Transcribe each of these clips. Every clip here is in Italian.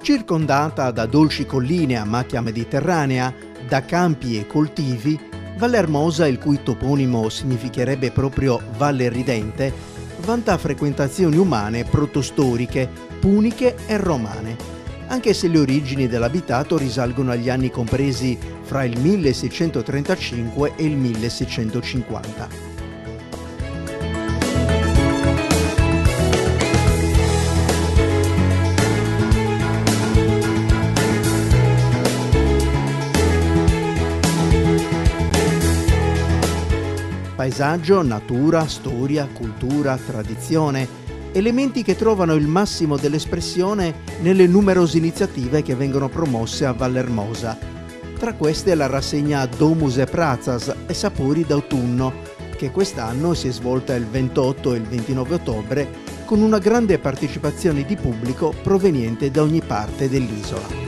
Circondata da dolci colline a macchia mediterranea, da campi e coltivi, Vallehermosa, il cui toponimo significherebbe proprio Valle Ridente, vanta frequentazioni umane protostoriche, puniche e romane, anche se le origini dell'abitato risalgono agli anni compresi fra il 1635 e il 1650. Paesaggio, natura, storia, cultura, tradizione, elementi che trovano il massimo dell'espressione nelle numerose iniziative che vengono promosse a Vallehermosa. Tra queste la rassegna Domus e Prazas e Sapori d'autunno, che quest'anno si è svolta il 28 e il 29 ottobre con una grande partecipazione di pubblico proveniente da ogni parte dell'isola.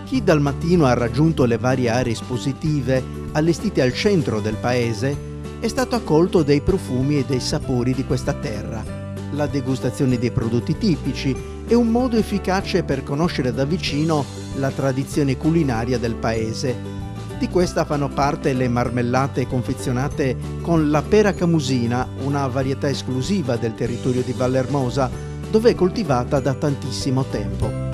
Chi dal mattino ha raggiunto le varie aree espositive allestite al centro del paese è stato accolto dai profumi e dai sapori di questa terra. La degustazione dei prodotti tipici è un modo efficace per conoscere da vicino la tradizione culinaria del paese. Di questa fanno parte le marmellate confezionate con la pera camusina, una varietà esclusiva del territorio di Vallehermosa, dove è coltivata da tantissimo tempo.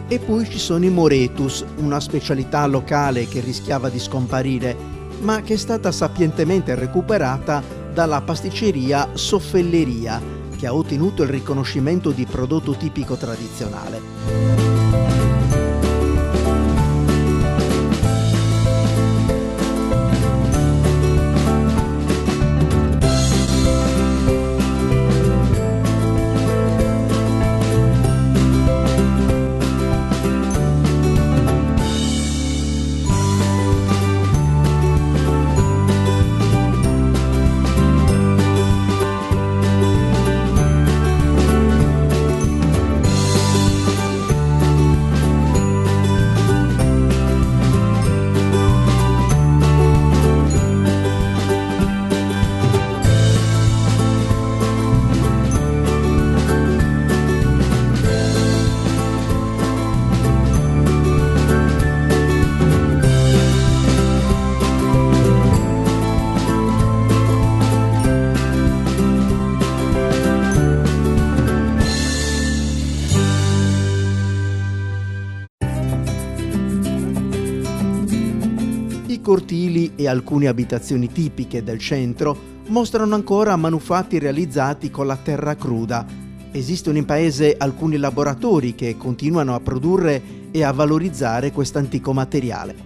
E poi ci sono i moretus, una specialità locale che rischiava di scomparire, ma che è stata sapientemente recuperata dalla pasticceria Soffelleria, che ha ottenuto il riconoscimento di prodotto tipico tradizionale. I cortili e alcune abitazioni tipiche del centro mostrano ancora manufatti realizzati con la terra cruda. Esistono in paese alcuni laboratori che continuano a produrre e a valorizzare quest'antico materiale.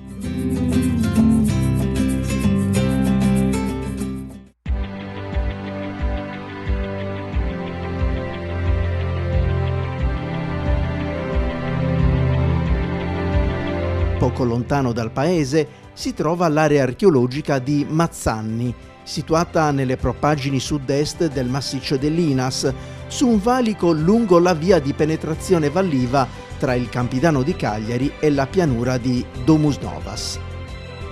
Poco lontano dal paese si trova l'area archeologica di Mazzanni, situata nelle propaggini sud-est del massiccio dell'Inas, su un valico lungo la via di penetrazione valliva tra il Campidano di Cagliari e la pianura di Domus Novas.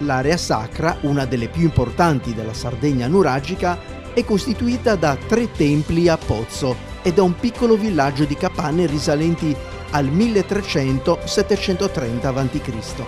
L'area sacra, una delle più importanti della Sardegna nuragica, è costituita da 3 templi a pozzo e da un piccolo villaggio di capanne risalenti al 1300-730 a.C.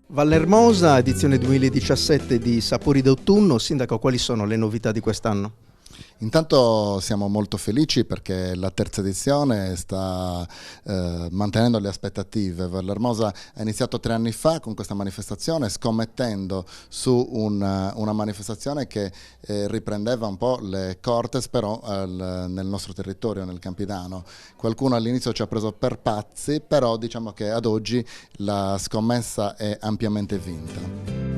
Vallermosa, edizione 2017 di Sapori d'autunno. Sindaco, quali sono le novità di quest'anno? Intanto siamo molto felici perché la terza edizione sta mantenendo le aspettative. Vallermosa ha iniziato 3 anni fa con questa manifestazione, scommettendo su una manifestazione che riprendeva un po' le Cortes, però nel nostro territorio, nel Campidano. Qualcuno all'inizio ci ha preso per pazzi, però diciamo che ad oggi la scommessa è ampiamente vinta.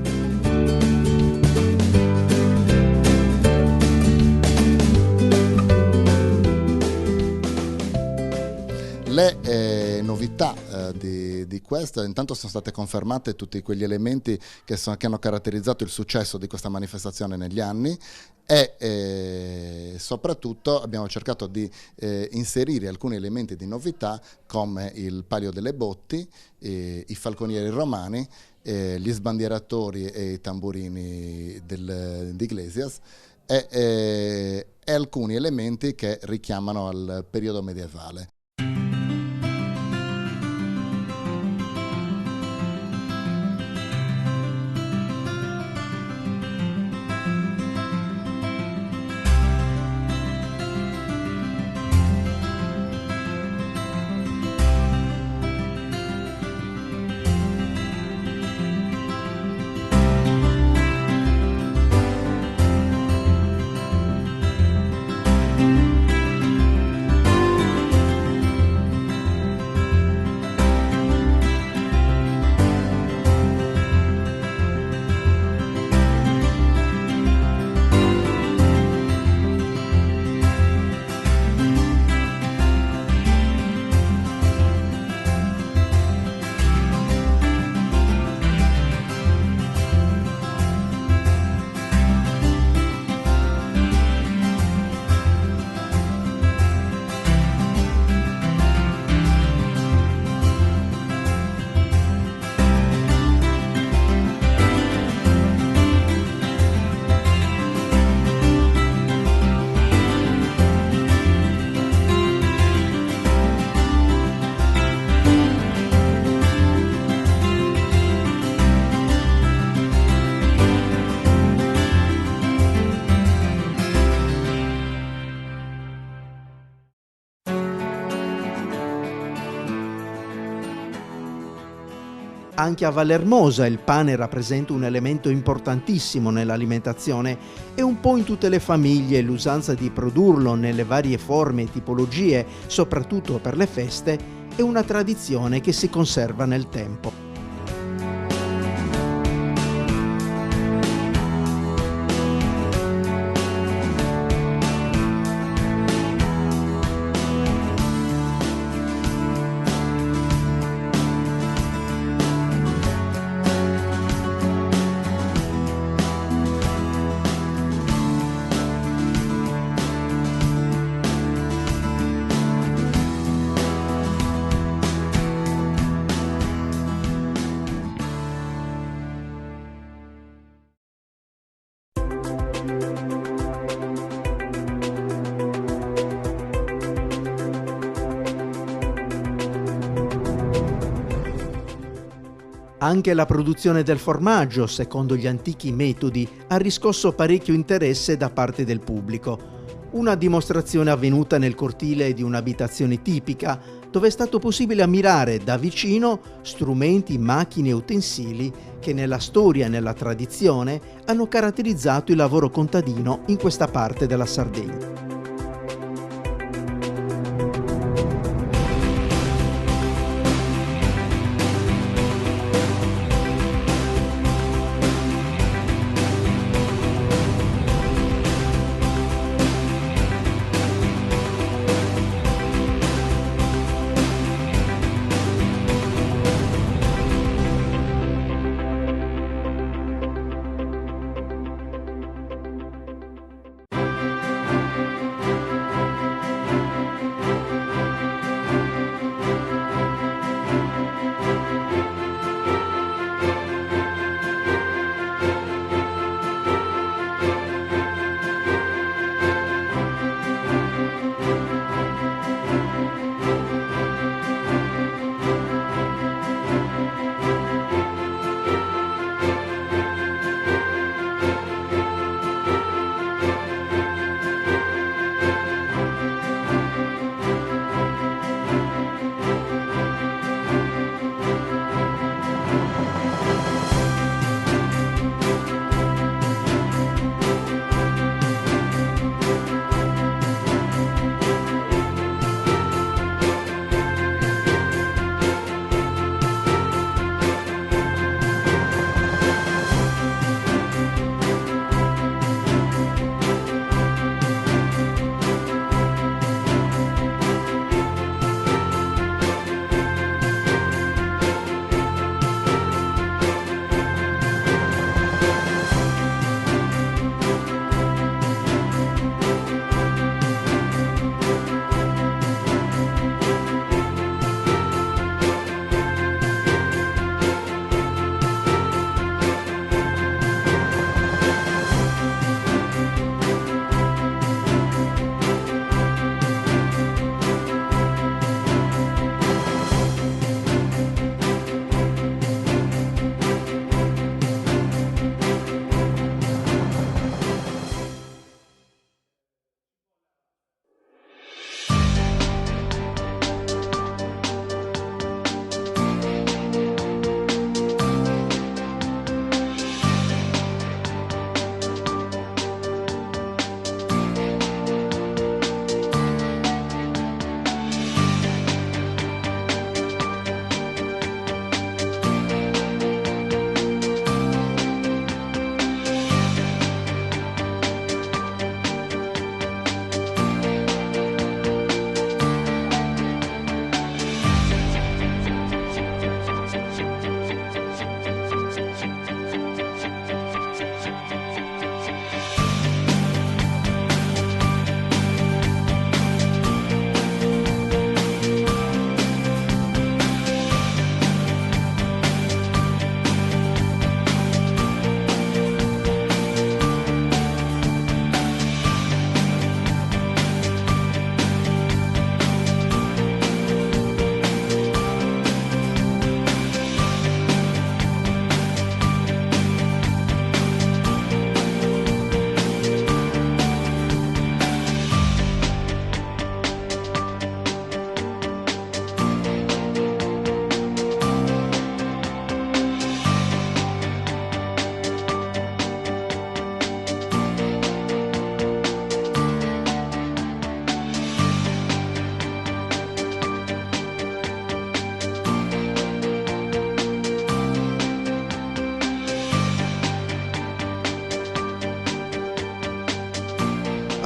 Le novità di questo, intanto sono state confermate tutti quegli elementi che hanno caratterizzato il successo di questa manifestazione negli anni e soprattutto abbiamo cercato di inserire alcuni elementi di novità come il palio delle botti, i falconieri romani, gli sbandieratori e i tamburini di Iglesias e alcuni elementi che richiamano al periodo medievale. Anche a Vallermosa il pane rappresenta un elemento importantissimo nell'alimentazione e un po' in tutte le famiglie l'usanza di produrlo nelle varie forme e tipologie, soprattutto per le feste, è una tradizione che si conserva nel tempo. Anche la produzione del formaggio, secondo gli antichi metodi, ha riscosso parecchio interesse da parte del pubblico. Una dimostrazione avvenuta nel cortile di un'abitazione tipica, dove è stato possibile ammirare da vicino strumenti, macchine e utensili che nella storia e nella tradizione hanno caratterizzato il lavoro contadino in questa parte della Sardegna.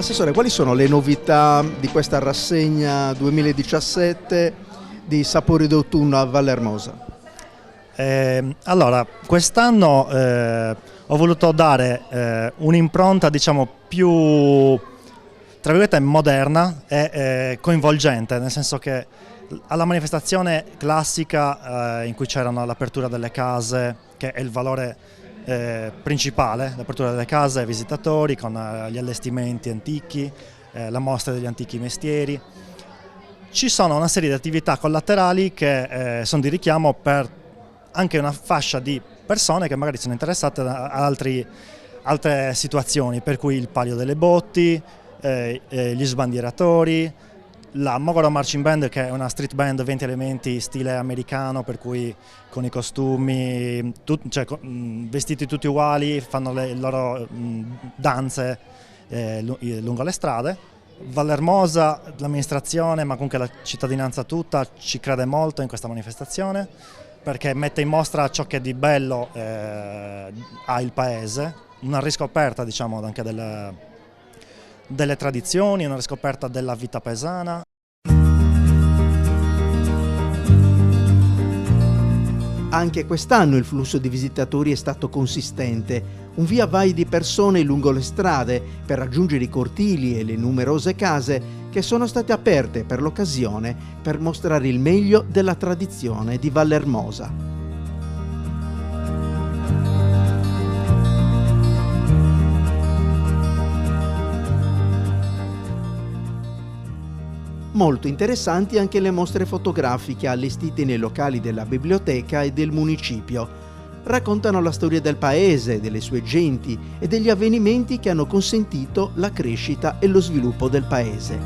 Assessore, quali sono le novità di questa rassegna 2017 di Sapori d'autunno a Vallermosa? Allora, quest'anno ho voluto dare un'impronta, diciamo, più, tra virgolette, moderna e coinvolgente, nel senso che alla manifestazione classica in cui c'erano l'apertura delle case, che è il valore principale, l'apertura delle case ai visitatori con gli allestimenti antichi, la mostra degli antichi mestieri. Ci sono una serie di attività collaterali che sono di richiamo per anche una fascia di persone che magari sono interessate a altre situazioni, per cui il Palio delle Botti, gli sbandieratori, la Mogoro Marching Band, che è una street band 20 elementi stile americano, per cui con i costumi, vestiti tutti uguali, fanno le loro danze lungo le strade. Vallermosa, l'amministrazione, ma comunque la cittadinanza tutta, ci crede molto in questa manifestazione, perché mette in mostra ciò che di bello ha il paese, una riscoperta, diciamo, anche delle tradizioni, una riscoperta della vita paesana. Anche quest'anno il flusso di visitatori è stato consistente, un via vai di persone lungo le strade per raggiungere i cortili e le numerose case che sono state aperte per l'occasione per mostrare il meglio della tradizione di Vallermosa. Molto interessanti anche le mostre fotografiche allestite nei locali della biblioteca e del municipio. Raccontano la storia del paese, delle sue genti e degli avvenimenti che hanno consentito la crescita e lo sviluppo del paese.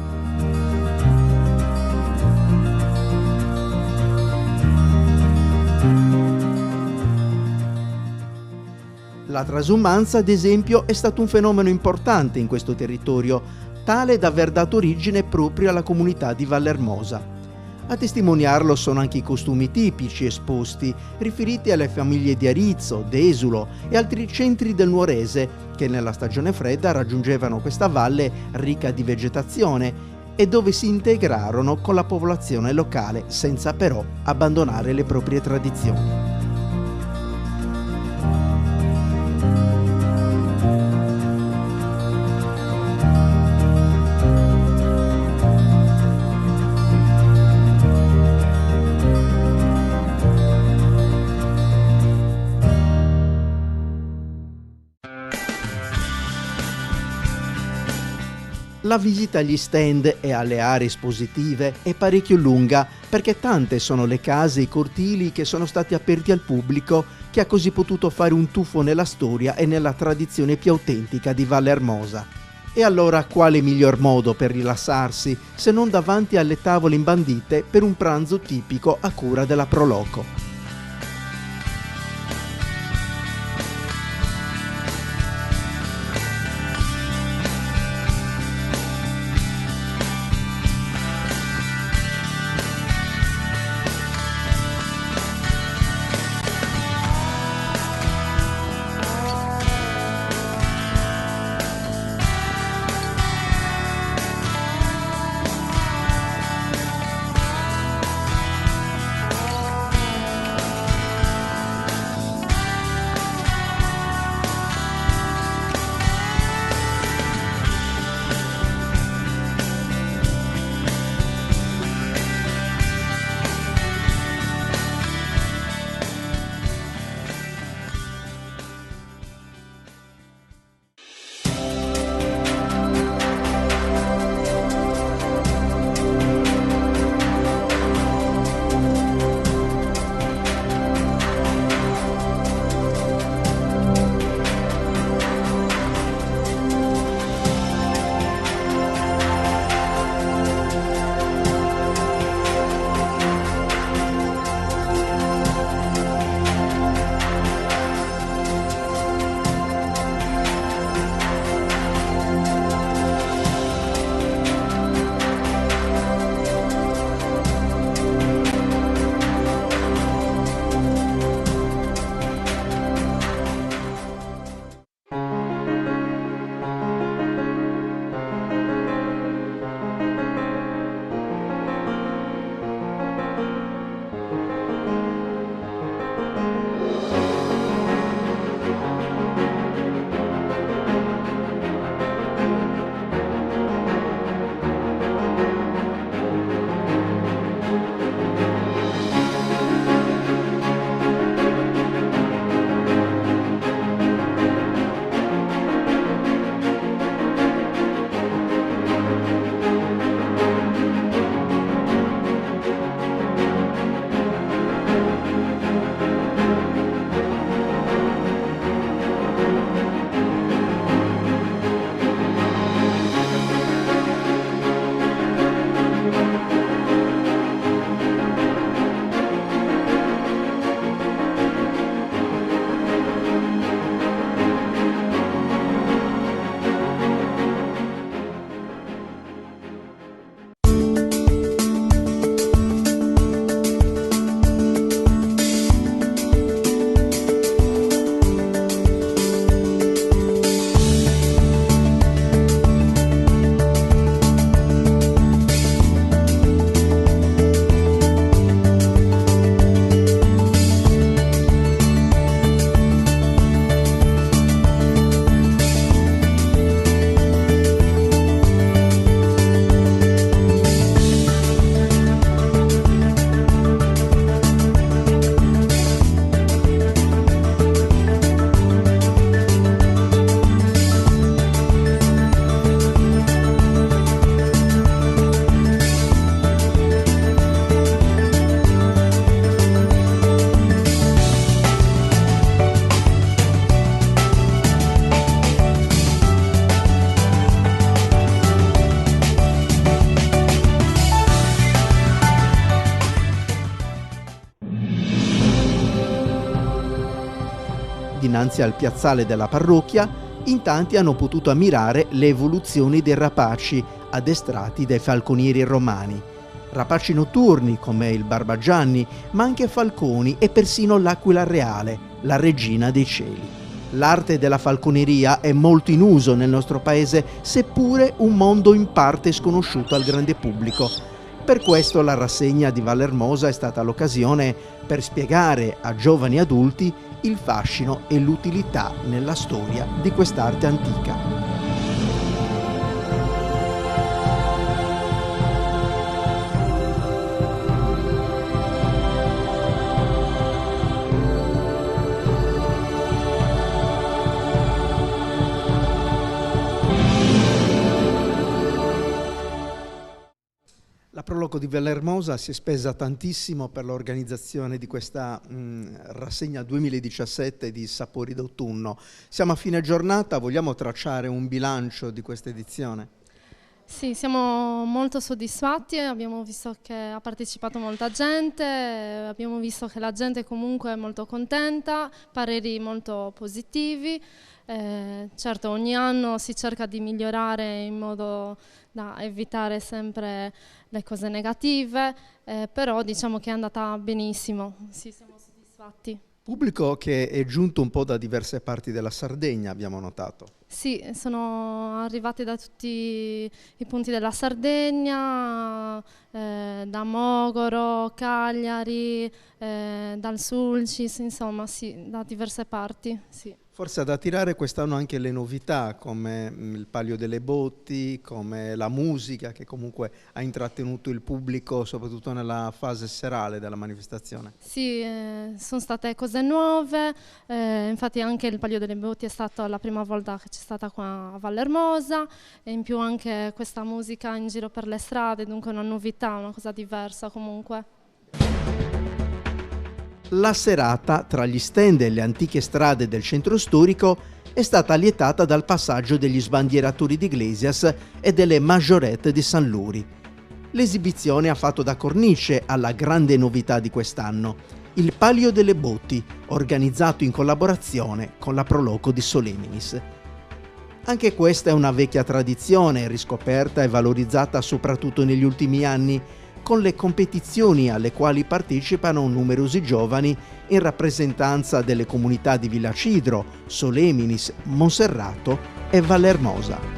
La transumanza, ad esempio, è stato un fenomeno importante in questo territorio, tale da aver dato origine proprio alla comunità di Vallermosa. A testimoniarlo sono anche i costumi tipici esposti, riferiti alle famiglie di Arizzo, d'Esulo e altri centri del Nuorese, che nella stagione fredda raggiungevano questa valle ricca di vegetazione e dove si integrarono con la popolazione locale, senza però abbandonare le proprie tradizioni. La visita agli stand e alle aree espositive è parecchio lunga perché tante sono le case e i cortili che sono stati aperti al pubblico, che ha così potuto fare un tuffo nella storia e nella tradizione più autentica di Vallermosa. E allora quale miglior modo per rilassarsi se non davanti alle tavole imbandite per un pranzo tipico a cura della Proloco? dinanzi al piazzale della parrocchia, in tanti hanno potuto ammirare le evoluzioni dei rapaci addestrati dai falconieri romani. Rapaci notturni come il Barbagianni, ma anche falconi e persino l'aquila reale, la regina dei cieli. L'arte della falconeria è molto in uso nel nostro paese, seppure un mondo in parte sconosciuto al grande pubblico. Per questo la rassegna di Vallermosa è stata l'occasione per spiegare a giovani adulti il fascino e l'utilità nella storia di quest'arte antica. La Proloco di Vallermosa si è spesa tantissimo per l'organizzazione di questa rassegna 2017 di Sapori d'autunno. Siamo a fine giornata, vogliamo tracciare un bilancio di questa edizione? Sì, siamo molto soddisfatti, abbiamo visto che ha partecipato molta gente, abbiamo visto che la gente comunque è molto contenta, pareri molto positivi. Certo, ogni anno si cerca di migliorare in modo da evitare sempre le cose negative, però diciamo che è andata benissimo, sì, siamo soddisfatti. Pubblico che è giunto un po' da diverse parti della Sardegna, abbiamo notato. Sì, sono arrivati da tutti i punti della Sardegna, da Mogoro, Cagliari, dal Sulcis, insomma sì, da diverse parti, sì. Forse ad attirare quest'anno anche le novità come il Palio delle Botti, come la musica che comunque ha intrattenuto il pubblico soprattutto nella fase serale della manifestazione. Sì, sono state cose nuove, infatti anche il Palio delle Botti è stata la prima volta che c'è stata qua a Vallermosa e in più anche questa musica in giro per le strade, dunque una novità, una cosa diversa comunque. La serata, tra gli stand e le antiche strade del centro storico, è stata allietata dal passaggio degli sbandieratori di Iglesias e delle Majorette di San Luri. L'esibizione ha fatto da cornice alla grande novità di quest'anno, il Palio delle Botti, organizzato in collaborazione con la Proloco di Soleminis. Anche questa è una vecchia tradizione, riscoperta e valorizzata soprattutto negli ultimi anni, con le competizioni alle quali partecipano numerosi giovani in rappresentanza delle comunità di Villacidro, Soleminis, Monserrato e Vallermosa.